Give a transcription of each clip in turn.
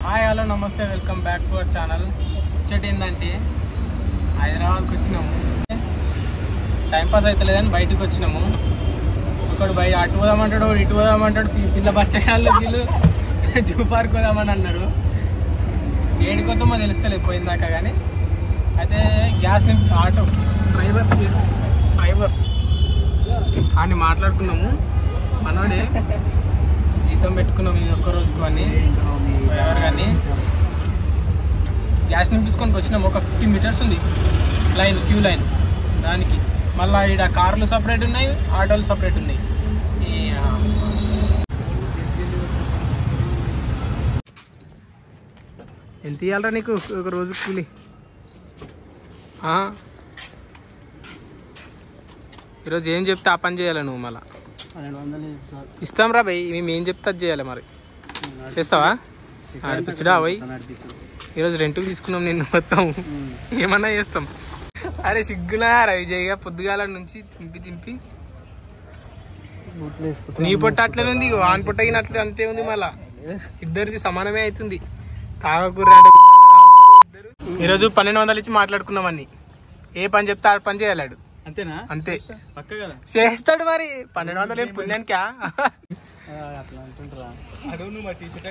Hi hello నమస్తే welcome back to our channel. ముచ్చట ఏంటంటే హైదరాబాద్కి వచ్చినాము. టైంపాస్ అవుతలేదని బయటకు వచ్చినాము. ఒకడు అటు పోదామంటాడు, ఇటు పోదామంటాడు. పిల్ల బచ్చగాళ్ళు వీళ్ళు జూ పార్క్ పోదామని అన్నారు. ఏడుకొద్దామో తెలుస్తలేదు పోయిందాక. కానీ అయితే గ్యాస్ ఆటో డ్రైవర్ అని మాట్లాడుకున్నాము. మనోడే జీతం పెట్టుకున్నాం ఇది ఒక్క రోజుకు అని డ్రైవర్ కానీ గ్యాస్ నింపించుకొని వచ్చినాము. ఒక 15 మీటర్స్ ఉంది లైన్, క్యూ లైన్. దానికి మళ్ళీ ఇక్కడ కార్లు సపరేట్ ఉన్నాయి, ఆటోలు సపరేట్ ఉన్నాయి. ఎంత ఇవ్వాలరా నీకు ఒక రోజు కూలి? ఈరోజు ఏం చెప్తే ఆ పని చేయాలి నువ్వు. మళ్ళీ 1200 ఇస్తాం రా భయ్. మేము ఏం చెప్తే అది చేయాలి. మరి చేస్తావా? నడిపించడా పోయి. ఈరోజు రెంట్కి తీసుకున్నాం నిన్ను మొత్తం. ఏమన్నా చేస్తాం. అరే సిగ్గులా విజయ్గా పొద్దుగాల నుంచి తింపి నీ పొట్ట అట్లనే ఉంది, వాన్ పొట్టగిన అట్లే అంతే ఉంది. మళ్ళా ఇద్దరిది సమానమే అవుతుంది. కాకూర అంటే ఈరోజు 1200 ఇచ్చి మాట్లాడుకున్నాం అన్ని. ఏ పని చెప్తే ఆ పని చేయాలాడు. అంతేనా? అంతే చేస్తాడు. మరి 1200 ఏం పుణ్యానికా?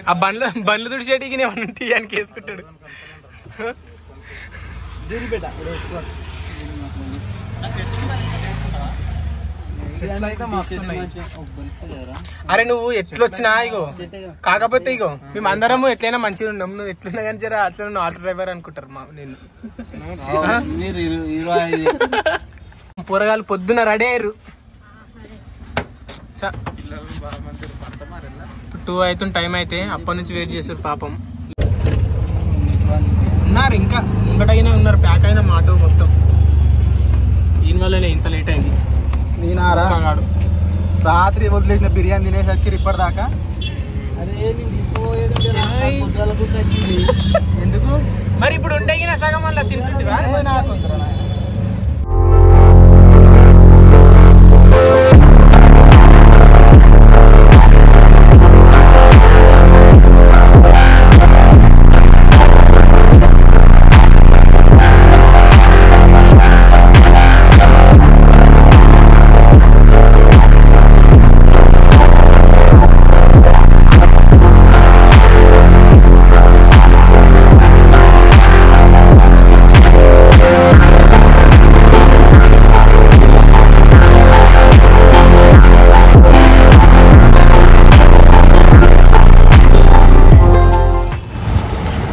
ఆ బండ్లు తుడిచేటికి తీయానికి వేసుకుంటాడు. అరే నువ్వు ఎట్లొచ్చినా ఇగో, కాకపోతే ఇగో మేము అందరము ఎట్లయినా మంచిగా ఉన్నాం. నువ్వు ఎట్లున్నా కానీ జర అట్లా నువ్వు ఆటో డ్రైవర్ అనుకుంటారు నేను. పొరగాలు పొద్దున రెడీ అయ్యారు. 2 అవుతుంది టైం. అయితే అప్పటి నుంచి వెయిట్ చేస్తారు పాపం. ఉన్నారు ఇంకా ముంగటైనా ఉన్నారు. ప్యాక్ అయినా మాట మొత్తం. దీనివల్లనే ఇంత లేట్ అయింది. నేనారా రాత్రి వదిలేసిన బిర్యానీ తినేసి వచ్చి ఇప్పటిదాకా. అదే నేను తీసుకోపోయేది ఎందుకు మరి ఇప్పుడు ఉండగిన సగం వల్ల తింటుంటివా? నాకు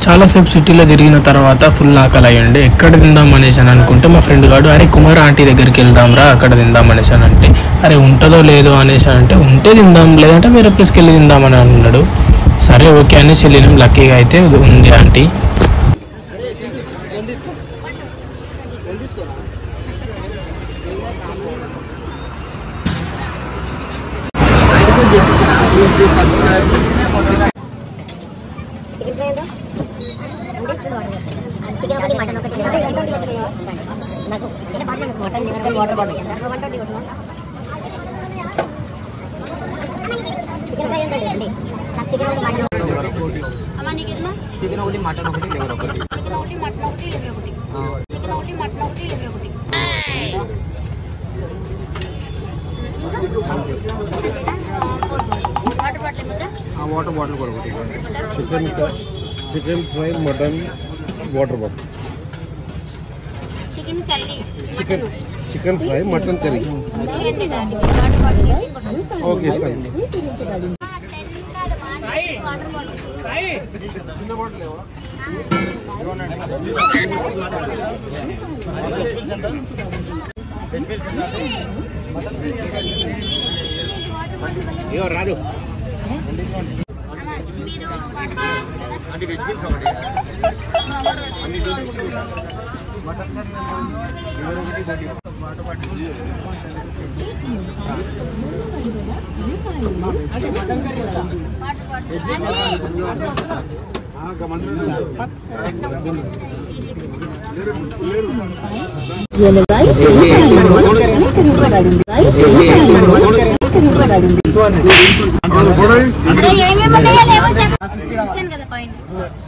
చాలాసేపు సిటీలో తిరిగిన తర్వాత ఫుల్ ఆకలి అయ్యండి. ఎక్కడ తిందాం అనేసి అని అనుకుంటే మా ఫ్రెండ్ గాడు అరే కుమార్ ఆంటీ దగ్గరికి వెళ్దాంరా అక్కడ తిందాం అనేసి అని అంటే, అరే ఉంటుందో లేదో అనేసి అంటే ఉంటే తిందాం లేదంటే వేరే ప్లేస్కి వెళ్ళి తిందామని అన్నాడు. సరే ఓకే అనేసి వెళ్ళినాం. లక్కీగా అయితే ఉంది ఆంటీ. చికెన్ ఒకటి, మటన్ ఒకటి, లివర్ ఒకటి. వాటర్ బాటిల్ కూడా ఒకటి. Chicken fry, mutton, water bottle. Chicken fry, mutton curry. Okay sir. Raju Yellow guys, అరే ఏమేమి ఉన్నాయో లేవో చెప్పు. ఇచ్చాను కదా కాయిన్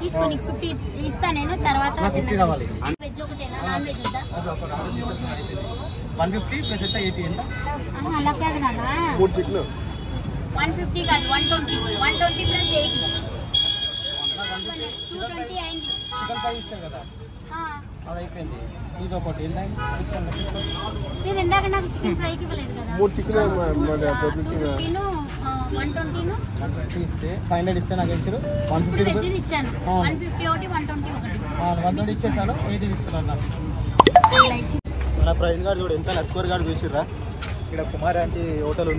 తీసుకో, నీకు 50 ఇస్తా నేను. తర్వాత వెజ్ ఒకటేనా, నాన్ వెజ్ వద్దా? 150 ప్లస్ ఎంత 80 ఎంత? అలా కాదు నాన్న, 150 కాదు 120. 120 ప్లస్ 80 220 అయింది. చికెన్ ఫ్రై ఇచ్చారు కదా, అది అయిపోయింది. ఇది ఒకటి మీరు ఇందాక నాకు చికెన్ ఫ్రైకి ఇవ్వలేదు కదా. 120 ఇస్తే 500 ఇస్తే నాకు ఇచ్చారు. 150 వెజ్ ఇచ్చాను. 150 ఒకటి 120 ఒకటి 120 ఇచ్చేసాను. 80 ఇస్తున్నాను నాకు. మన ప్రవీణ్ గారు చూడు ఎంత లక్కూర్ గారు చూసిర్రా. ఇక్కడ కుమార్ అంటే హోటల్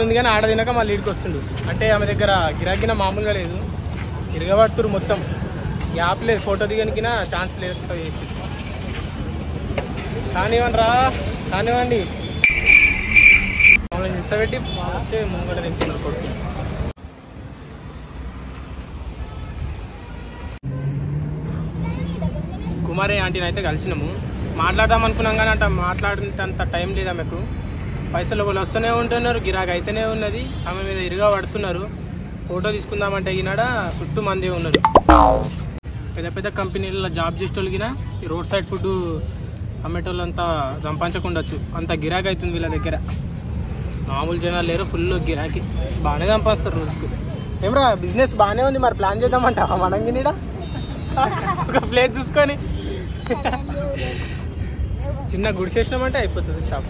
ఉంది కానీ ఆడ తినక మళ్ళీ ఇడికి వస్తుండు. అంటే ఆమె దగ్గర గిరాకిన మామూలుగా లేదు, ఇరగబడుతురు మొత్తం. యాప్ లేదు, ఫోటో దిగనికినా ఛాన్స్ లేదు చేసి. కానివ్వండి రా, కానివ్వండి. మమ్మల్ని నిలిచబెట్టి వచ్చే ముంగడ తింటున్నారు కొడుకు. కుమారి ఆంటీని అయితే కలిసినాము, మాట్లాడదాం అనుకున్నాం కానీ అంట మాట్లాడినంత టైం లేదా మీకు. పైసలు వాళ్ళు వస్తూనే ఉంటున్నారు, గిరాకీ అయితేనే ఉన్నది. ఆమె మీద ఇరుగా పడుతున్నారు. ఫోటో తీసుకుందామంటే ఈనాడ చుట్టూ మంది ఉన్నారు. పెద్ద పెద్ద కంపెనీలలో జాబ్ చేసేటోళ్ళకినా ఈ రోడ్ సైడ్ ఫుడ్ అమ్మేటోళ్ళంతా సంపాదించకుండొచ్చు, అంత గిరాకీ అవుతుంది వీళ్ళ దగ్గర. మామూలు జనాలు లేరు, ఫుల్ గిరాకీ, బాగానే సంపాదిస్తారు రోజుకు. ఏమరా బిజినెస్ బాగానే ఉంది, మరి ప్లాన్ చేద్దామంటావా మనం గిన్నీడ ఒక ప్లేస్ చూసుకొని చిన్న గుడిసేసినామంటే అయిపోతుంది షాప్.